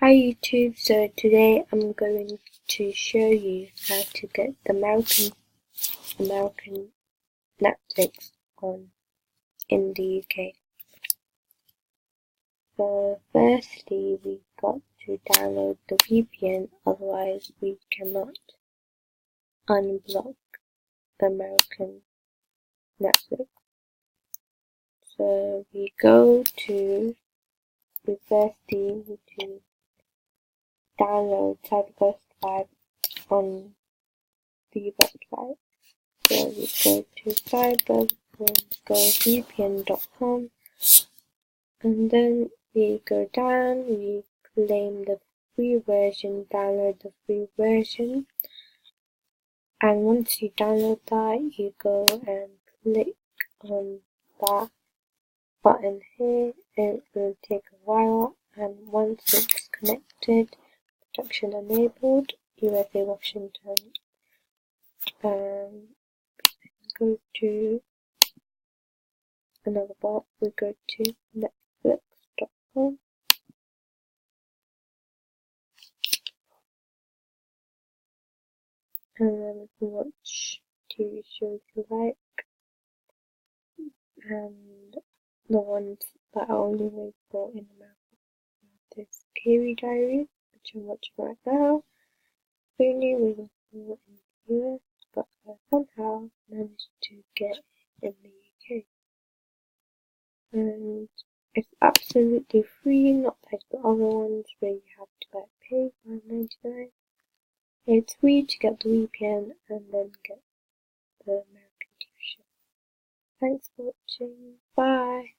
Hi YouTube, so today I'm going to show you how to get the American Netflix on in the UK. So firstly we got to download the VPN, otherwise we cannot unblock the American Netflix. So we firstly need to download CyberGhost 5 on the website. So we go to cyberghostvpn.com, and then we go down, we claim the free version, download the free version, and once you download that, you go and click on that button here, and it will take a while, and once it's connected, protection enabled, USA Washington, go to another box, we go to netflix.com, and then we can watch TV shows you like, and the ones that are only available in America. There's Carrie Diaries, which I'm watching right now. Only available in the US, but I somehow managed to get it in the UK. And it's absolutely free, not like the other ones where you have to pay $1.99. It's free to get the VPN and then get the American TV show. Thanks for watching. Bye.